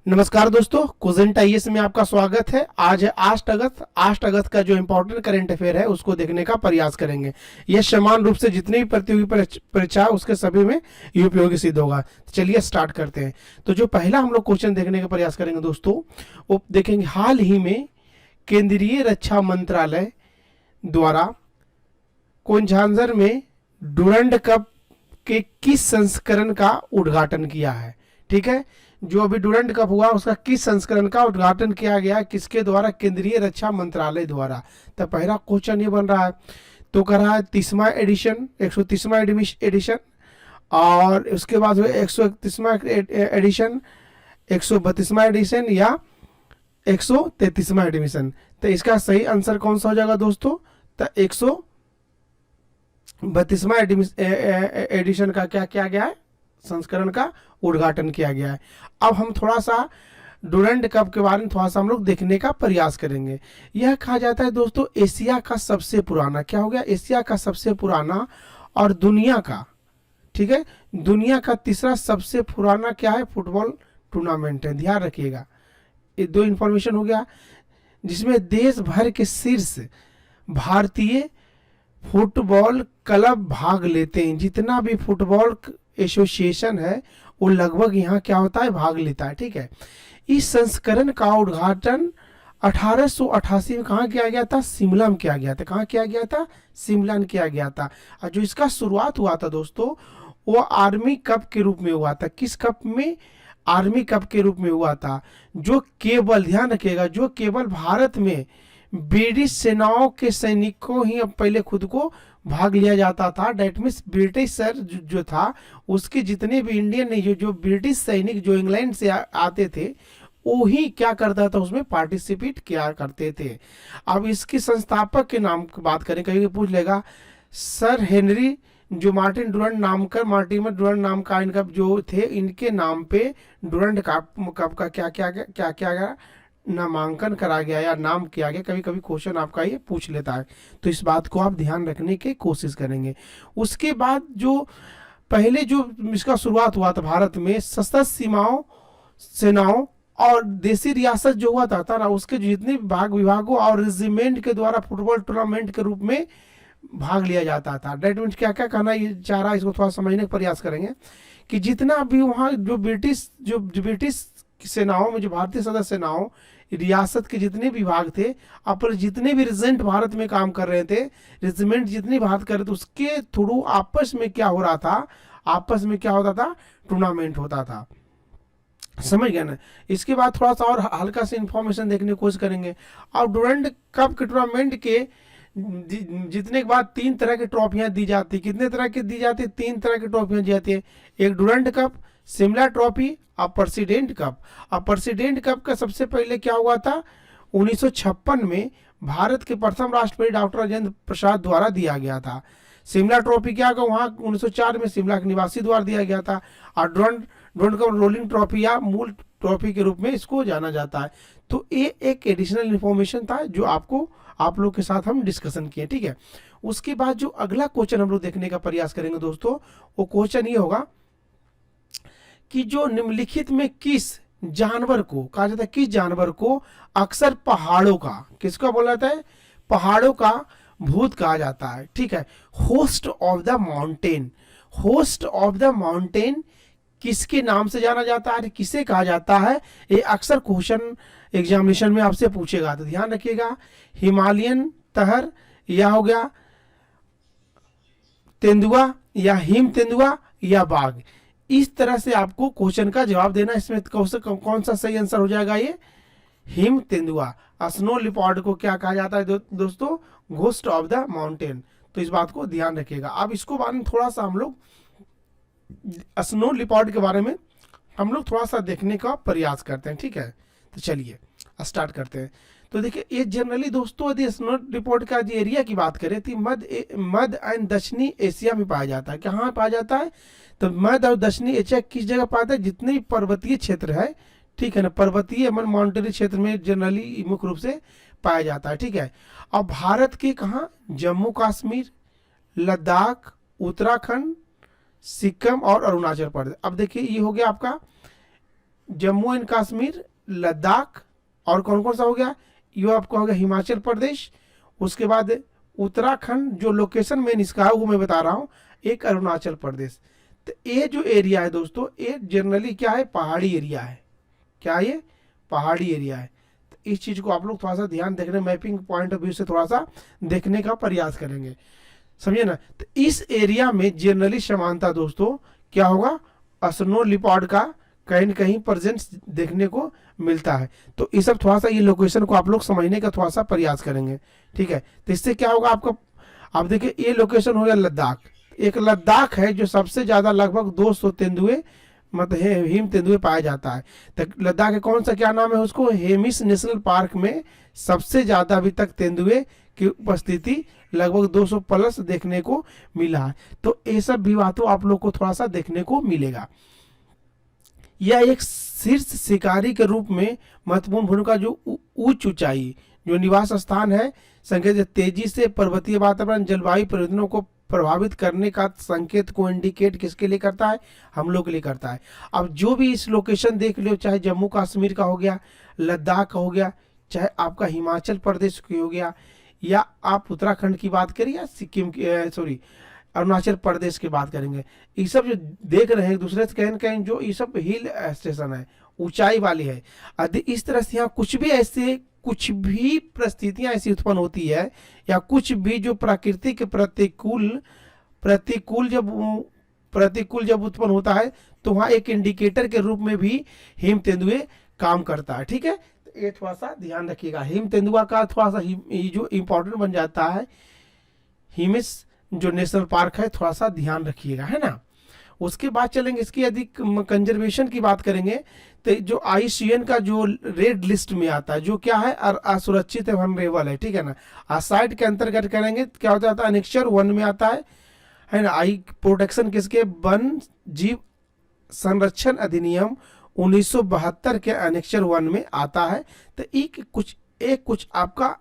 नमस्कार दोस्तों, cogent IAS में आपका स्वागत है। आज है 8 अगस्त का जो इम्पोर्टेंट करंट अफेयर है उसको देखने का प्रयास करेंगे। यह समान रूप से जितनी भी प्रतियोगी परीक्षा है उसके सभी में ये उपयोगी सिद्ध होगा। तो चलिए स्टार्ट करते हैं। तो जो पहला हम लोग क्वेश्चन देखने का प्रयास करेंगे दोस्तों, वो देखेंगे हाल ही में केंद्रीय रक्षा मंत्रालय द्वारा कोंझांझर में डुरंड कप के किस संस्करण का उद्घाटन किया है। ठीक है, जो अभी डुरंड कप हुआ उसका किस संस्करण का उद्घाटन किया गया, किसके द्वारा? केंद्रीय रक्षा मंत्रालय द्वारा। तो पहला क्वेश्चन ये बन रहा है, तो कर रहा है 30वां एडिशन, 130वां एडिशन, और उसके बाद 131वां एडिशन, 132वां एडिशन या 133वां एडिशन। तो इसका सही आंसर कौन सा हो जाएगा दोस्तों? तो 132वां एडिशन का क्या किया गया है, संस्करण का उद्घाटन किया गया है। अब हम थोड़ा सा डुरंड कप के बारे में थोड़ा सा हम लोग देखने का प्रयास करेंगे। यह कहा जाता है दोस्तों एशिया का सबसे पुराना, क्या हो गया, एशिया का सबसे पुराना और दुनिया का, ठीक है, दुनिया का तीसरा सबसे पुराना क्या है, फुटबॉल टूर्नामेंट है। ध्यान रखिएगा, ये दो इंफॉर्मेशन हो गया, जिसमें देश भर के शीर्ष भारतीय फुटबॉल क्लब भाग लेते हैं। जितना भी फुटबॉल एसोसिएशन है वो लगभग यहाँ क्या होता है, भाग लेता है। ठीक है, इस संस्करण का उद्घाटन 1888 में कहाँ किया गया था? शिमला में किया गया था। कहाँ किया गया था? शिमला में किया गया था। और जो इसका शुरुआत हुआ था दोस्तों, वो आर्मी कप के रूप में हुआ था। किस कप में? आर्मी कप के रूप में हुआ था, जो केवल, ध्यान रखिएगा, जो केवल भारत में ब्रिटिश सेनाओं के सैनिकों ही अब पहले खुद को भाग लिया जाता था। डेट मीन्स ब्रिटिश सर जो था उसके जितने भी इंडियन नहीं, जो ब्रिटिश सैनिक जो इंग्लैंड से आते थे वो ही क्या करता था, उसमें पार्टिसिपेट किया करते थे। अब इसके संस्थापक के नाम की बात करें, कहीं पूछ लेगा, सर हेनरी जो मार्टिन डुरंड नाम का इनका जो थे, इनके नाम पे डुरंड कप का क्या क्या गया, नामांकन करा गया या नाम किया गया। कभी कभी क्वेश्चन आपका ये पूछ लेता है, तो इस बात को आप ध्यान रखने की कोशिश करेंगे। उसके बाद जो पहले जो इसका शुरुआत हुआ था भारत में, सशस्त्र सीमाओं सेनाओं और देसी रियासत जो हुआ था ना, उसके जितने विभागों और रेजिमेंट के द्वारा फुटबॉल टूर्नामेंट के रूप में भाग लिया जाता था। डेट मीन्स क्या क्या कहना ये चाह रहा है, इसको थोड़ा समझने का प्रयास करेंगे कि जितना भी वहाँ जो ब्रिटिश सेनाओं में, जो भारतीय सदस्य सेनाओं रियासत के जितने भी भाग थे, और जितने भी रेजिमेंट भारत में काम कर रहे थे, रेजिमेंट जितनी बात कर रहे थे, उसके थ्रू आपस में क्या हो रहा था, आपस में क्या होता था, टूर्नामेंट होता था। समझ गया ना? इसके बाद थोड़ा सा और हल्का सा इंफॉर्मेशन देखने की कोशिश करेंगे। और डुरंड कप के टूर्नामेंट के जीतने के बाद 3 तरह की ट्रॉफियां दी जाती। कितने तरह की दी जाती? 3 तरह की ट्रॉफियां दी जाती है। एक डुरंड कप, शिमला ट्रॉफी और प्रेसिडेंट कप। अब प्रेसिडेंट कप का सबसे पहले क्या हुआ था, 1956 में भारत के प्रथम राष्ट्रपति डॉक्टर राजेंद्र प्रसाद द्वारा दिया गया था। शिमला ट्रॉफी क्या होगा, वहाँ 1904 में शिमला के निवासी द्वारा दिया गया था। और डुरंड कप रोलिंग ट्रॉफी या मूल ट्रॉफी के रूप में इसको जाना जाता है। तो ये एक एडिशनल इन्फॉर्मेशन था जो आप लोग के साथ हम डिस्कशन किए। ठीक है, उसके बाद जो अगला क्वेश्चन हम लोग देखने का प्रयास करेंगे दोस्तों, वो क्वेश्चन ये होगा कि जो निम्नलिखित में किस जानवर को कहा जाता है, किस जानवर को अक्सर पहाड़ों का, किसका बोला जाता है, पहाड़ों का भूत कहा जाता है। ठीक है, host of the mountain. Host of the mountain किसके नाम से जाना जाता है, किसे कहा जाता है, ये अक्सर क्वेश्चन एग्जामिनेशन में आपसे पूछेगा, तो ध्यान रखिएगा। हिमालयन तहर, या हो गया तेंदुआ, या हिम तेंदुआ, या बाघ। इस तरह से आपको क्वेश्चन का जवाब देना। इसमें कौन सा सही आंसर हो जाएगा, ये हिम तेंदुआ। स्नो लिपर्ड को क्या कहा जाता है दोस्तों, घोस्ट ऑफ द माउंटेन। तो इस बात को ध्यान रखिएगा। अब इसको बारे में थोड़ा सा हम लोग स्नो लिपर्ड के बारे में हम लोग थोड़ा सा देखने का प्रयास करते हैं। ठीक है, तो चलिए स्टार्ट करते हैं। तो देखिए, ये जनरली दोस्तों यदि स्नो लिपर्ड का जो एरिया की बात करें तो मध्य एंड दक्षिणी एशिया में पाया जाता है। कहाँ पाया जाता है? तो मध्य और दक्षिणी एशिया किस जगह पाया जाता है? जितने भी पर्वतीय क्षेत्र है, ठीक है ना, पर्वतीय माउंटेनी क्षेत्र में जनरली मुख्य रूप से पाया जाता है। ठीक है, और भारत के कहाँ? जम्मू कश्मीर, लद्दाख, उत्तराखंड, सिक्किम और अरुणाचल प्रदेश। अब देखिए, ये हो गया आपका जम्मू एंड कश्मीर, लद्दाख, और कौन कौन सा हो गया, ये आपका हो गया हिमाचल प्रदेश, उसके बाद उत्तराखंड, जो लोकेशन मेन इसका है वो मैं बता रहा हूँ, एक अरुणाचल प्रदेश। तो ये जो एरिया है दोस्तों, ये जनरली क्या है, पहाड़ी एरिया है। क्या ये पहाड़ी एरिया है। तो इस चीज़ को आप लोग थोड़ा सा ध्यान देखने, मैपिंग पॉइंट ऑफ व्यू से थोड़ा सा देखने का प्रयास करेंगे, समझे ना। तो इस एरिया में जनरली समानता दोस्तों क्या होगा, स्नो लिपार्ड का कहीं न कहीं प्रेजेंस देखने को मिलता है। तो ये सब थोड़ा सा ये लोकेशन को आप लोग समझने का थोड़ा सा प्रयास करेंगे, ठीक है। तो इससे क्या होगा आपका, आप देखिए ये लोकेशन हो गया लद्दाख। एक लद्दाख है जो सबसे ज्यादा लगभग 200 तेंदुए मतलब हिम तेंदुए पाया जाता है। तो लद्दाख के कौन सा क्या नाम है उसको, हेमिस नेशनल पार्क में सबसे ज्यादा अभी तक तेंदुए की उपस्थिति लगभग 200 प्लस देखने को मिला है। तो ये सब भी बातों आप लोग को थोड़ा सा देखने को मिलेगा। यह एक शीर्ष शिकारी के रूप में महत्वपूर्ण भूमिका, जो उच्च ऊंचाई जो निवास स्थान है, संकेत तेजी से पर्वतीय वातावरण जलवायु परिवर्तनों को प्रभावित करने का संकेत को इंडिकेट किसके लिए करता है, हम लोग के लिए करता है। अब जो भी इस लोकेशन देख लो, चाहे जम्मू कश्मीर का हो गया, लद्दाख का हो गया, चाहे आपका हिमाचल प्रदेश की हो गया, या आप उत्तराखंड की बात करिए या सिक्किम की, सॉरी अरुणाचल प्रदेश की बात करेंगे, ये सब जो देख रहे हैं एक दूसरे से कहीं न कहीं जो ये सब हिल स्टेशन है, ऊंचाई वाली है। यदि इस तरह से यहाँ कुछ भी परिस्थितियां ऐसी उत्पन्न होती है, या कुछ भी जो प्रकृति के प्रतिकूल जब उत्पन्न होता है, तो वहाँ एक इंडिकेटर के रूप में भी हिम तेंदुए काम करता है, ठीक है। तो ये थोड़ा सा ध्यान रखिएगा, हिम तेंदुआ का थोड़ा सा ये जो इम्पोर्टेंट बन जाता है, हिमिस जो नेशनल पार्क है, थोड़ा सा ध्यान रखिएगा, है ना। उसके बाद चलेंगे इसकी अधिक कंजर्वेशन की बात करेंगे, तो जो IUCN का जो रेड लिस्ट में आता है, जो क्या है असुरक्षित एवं वनरेबल है, ठीक है ना। साइट के अंतर्गत करेंगे क्या होता है, अनेक्चर 1 में आता है ना। आई प्रोटेक्शन किसके, वन जीव संरक्षण अधिनियम 1972 के अनेक्चर 1 में आता है। तो एक कुछ आपका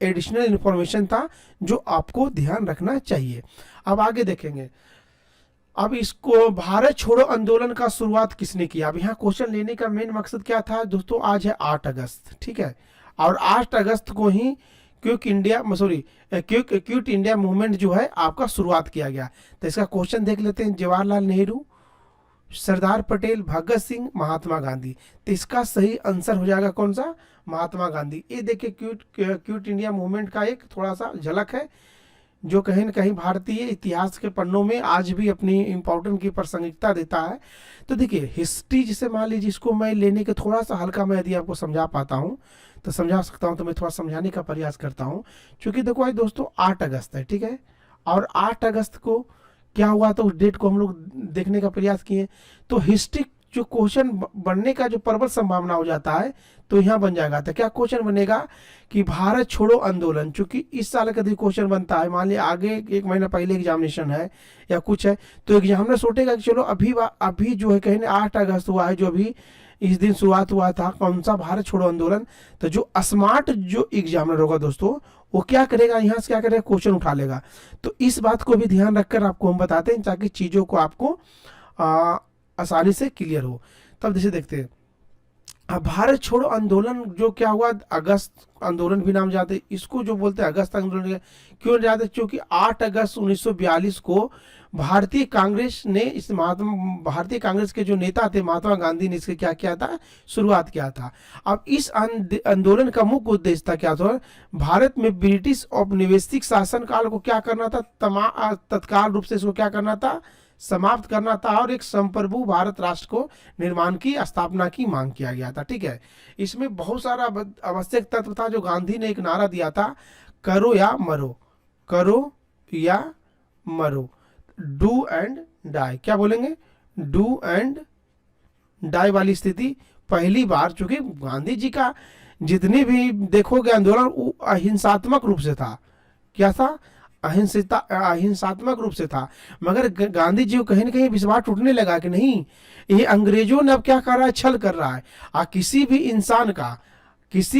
एडिशनल इंफॉर्मेशन था जो आपको ध्यान रखना चाहिए। अब आगे देखेंगे, अब इसको भारत छोड़ो आंदोलन का शुरुआत किसने किया। अब यहाँ क्वेश्चन लेने का मेन मकसद क्या था दोस्तों, आज है 8 अगस्त, ठीक है, और 8 अगस्त को ही क्विट इंडिया मूवमेंट जो है आपका शुरुआत किया गया। तो इसका क्वेश्चन देख लेते हैं, जवाहरलाल नेहरू, सरदार पटेल, भगत सिंह, महात्मा गांधी। तो इसका सही आंसर हो जाएगा कौन सा, महात्मा गांधी। ये देखिए क्विट इंडिया मूवमेंट का एक थोड़ा सा झलक है, जो कहीं न कहीं भारतीय इतिहास के पन्नों में आज भी अपनी इम्पोर्टेंट की प्रासंगिकता देता है। तो देखिए हिस्ट्री जिसे मान लीजिए, इसको मैं लेने के थोड़ा सा हल्का मैं यदि आपको समझा पाता हूँ तो समझा सकता हूँ, तो मैं थोड़ा समझाने का प्रयास करता हूँ। क्योंकि देखो भाई दोस्तों 8 अगस्त है, ठीक है, और 8 अगस्त को क्या हुआ, तो उस डेट को हम लोग देखने का प्रयास किए। तो हिस्ट्री जो क्वेश्चन बनने का जो प्रबल संभावना हो जाता है, तो यहाँ बन जाएगा। तो क्या क्वेश्चन बनेगा कि भारत छोड़ो आंदोलन, चूंकि इस साल का क्वेश्चन बनता है, मान लिया आगे 1 महीना पहले एग्जामिनेशन है या कुछ है, तो एग्जामिनर सोचेगा कि चलो अभी जो है कहीं 8 अगस्त हुआ है, जो अभी इस दिन शुरुआत हुआ था, कौन सा, भारत छोड़ो आंदोलन। तो जो स्मार्ट जो एग्जामिनर होगा दोस्तों, वो क्या करेगा, यहाँ से क्या करेगा, क्वेश्चन उठा लेगा। तो इस बात को भी ध्यान रखकर आपको हम बताते हैं, ताकि चीज़ों को आपको आसानी से क्लियर हो। तब जैसे देखते हैं, अब भारत छोड़ो आंदोलन जो क्या हुआ, अगस्त आंदोलन भी नाम जाते, इसको जो बोलते हैं अगस्त आंदोलन क्यों जाते, क्योंकि 8 अगस्त 1942 को भारतीय कांग्रेस के जो नेता थे महात्मा गांधी ने इसके क्या किया था, शुरुआत किया था। अब इस आंदोलन का मुख्य उद्देश्य था क्या था, भारत में ब्रिटिश औपनिवेशिक शासन काल को क्या करना था, तत्काल रूप से इसको क्या करना था, समाप्त करना था, और एक संप्रभु भारत राष्ट्र को निर्माण की स्थापना की मांग किया गया था, ठीक है। इसमें बहुत सारा आवश्यक तत्व था, जो गांधी ने एक नारा दिया था, करो या मरो, करो या मरो, डू एंड डाई। क्या बोलेंगे, डू एंड डाई वाली स्थिति पहली बार, चूंकि गांधी जी का जितने भी देखोगे आंदोलन अहिंसात्मक रूप से था, क्या था, अहिंसात्मक रूप से था। मगर गांधी जी को कहीं ना कहीं विश्वास टूटने लगा कि नहीं, ये अंग्रेजों ने अब क्या कर रहा है, छल कर रहा है। किसी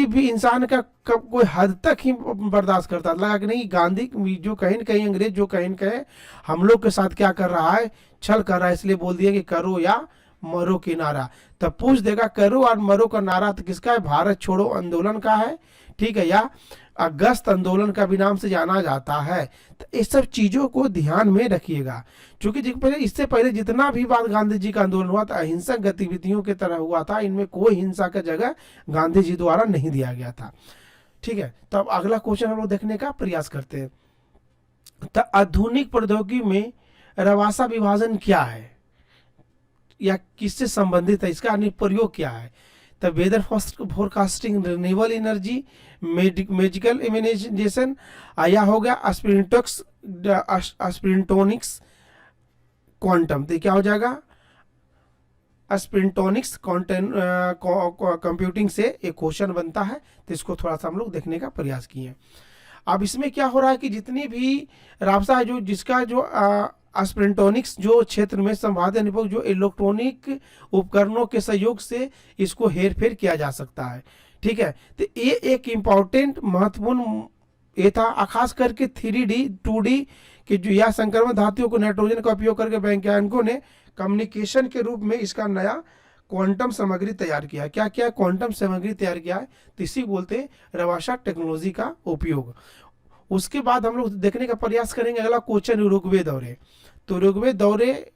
भी इंसान का कब कोई हद तक ही बर्दाश्त करता, लगा कि नहीं, गांधी जो कहीं न कहीं अंग्रेज जो कहीं न कहीं हम लोग के साथ क्या कर रहा है, छल कर रहा है, इसलिए बोल दिया कि करो या मरो की नारा। तब पूछ देगा करो और मरो का नारा तो किसका है, भारत छोड़ो आंदोलन का है, ठीक है, या अगस्त आंदोलन का भी नाम से जाना जाता है। तो इस सब चीजों को ध्यान में रखिएगा, क्योंकि इससे पहले जितना भी बात गांधी जी का आंदोलन हुआ था अहिंसक गतिविधियों की तरह हुआ था, इनमें कोई हिंसा का जगह गांधी जी द्वारा नहीं दिया गया था, ठीक है। तो अब अगला क्वेश्चन हम लोग देखने का प्रयास करते हैं। तो आधुनिक प्रौद्योगिकी में रवासा विभाजन क्या है या किससे संबंधित है, इसका अनुप्रयोग क्या है। तो weather forecasting, renewable energy, magical imagination, या हो गया स्प्रिंटोनिक्स क्वांटम। तो क्या हो जाएगा, स्प्रिंटोनिक्स कंप्यूटिंग से एक क्वेश्चन बनता है। तो इसको थोड़ा सा हम लोग देखने का प्रयास किए। अब इसमें क्या हो रहा है कि जितनी भी राबसा है जो जिसका जो स्प्रिंटोनिक्स जो क्षेत्र में संवाद निपुण जो इलेक्ट्रॉनिक उपकरणों के सहयोग से इसको हेर फेर किया जा सकता है, ठीक है। तो ये एक इम्पॉर्टेंट महत्वपूर्ण ये था, खास करके 3D 2D के जो या संक्रमण धातुओं को नाइट्रोजन का उपयोग करके वैज्ञानिकों ने कम्युनिकेशन के रूप में इसका नया क्वांटम सामग्री तैयार किया। क्या क्या क्वांटम सामग्री तैयार किया है, तो इसी बोलते रवासा टेक्नोलॉजी का उपयोग। उसके बाद हम लोग देखने का प्रयास करेंगे अगला क्वेश्चन, ऋग्वेद दौरे। तो ऋग्वेद दौरे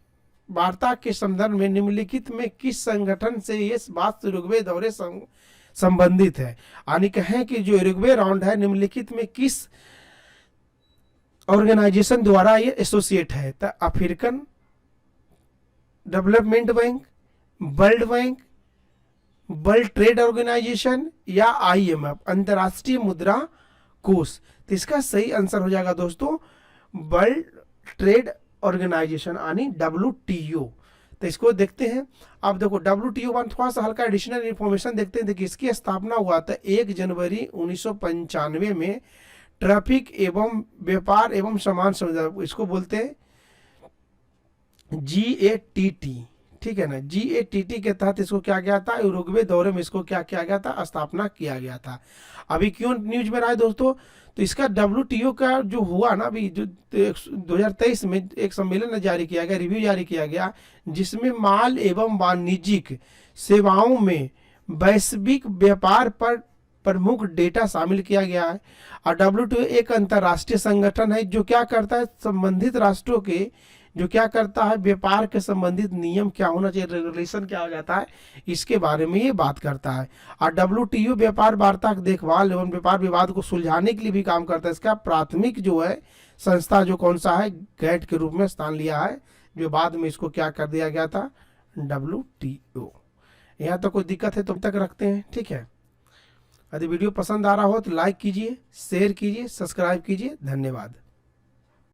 वार्ता के संदर्भ में निम्नलिखित में किस संगठन से ये बात से ऋग्वेद दौरे संबंधित है, यानी कहें कि जो ऋग्वेद राउंड है निम्नलिखित में किस ऑर्गेनाइजेशन द्वारा ये एसोसिएट है। तो African Development Bank, World Bank, World Trade Organisation या IMF अंतर्राष्ट्रीय मुद्रा कोष। तो इसका सही आंसर हो जाएगा दोस्तों वर्ल्ड ट्रेड ऑर्गेनाइजेशन यानी WTO। तो इसको देखते हैं। अब देखो WTO वन थोड़ा सा हल्का एडिशनल इंफॉर्मेशन देखते हैं। देखिए इसकी स्थापना हुआ था 1 जनवरी 1995 में ट्रैफिक एवं व्यापार एवं सामान समझौता, इसको बोलते हैं GATT, ठीक है ना। GATT के तहत इसको क्या गया था, ऋग्वेद दौरे में इसको क्या किया गया था, स्थापना किया गया था। अभी क्यों न्यूज में रहा है दोस्तों, तो इसका WTO का जो हुआ ना अभी जो 2023 में एक सम्मेलन जारी किया गया, रिव्यू जारी किया गया, जिसमें माल एवं वाणिज्यिक सेवाओं में वैश्विक व्यापार पर प्रमुख डेटा शामिल किया गया है। और WTO एक अंतर्राष्ट्रीय संगठन है जो क्या करता है, संबंधित राष्ट्रों के जो क्या करता है, व्यापार के संबंधित नियम क्या होना चाहिए, रेगुलेशन क्या हो जाता है, इसके बारे में ये बात करता है। और WTO व्यापार वार्ता की देखभाल एवं व्यापार विवाद को सुलझाने के लिए भी काम करता है। इसका प्राथमिक जो है संस्था जो कौन सा है, गैट के रूप में स्थान लिया है, जो बाद में इसको क्या कर दिया गया था, WTO। यहाँ तो कोई दिक्कत है तो तक रखते हैं, ठीक है। यदि वीडियो पसंद आ रहा हो तो लाइक कीजिए, शेयर कीजिए, सब्सक्राइब कीजिए। धन्यवाद।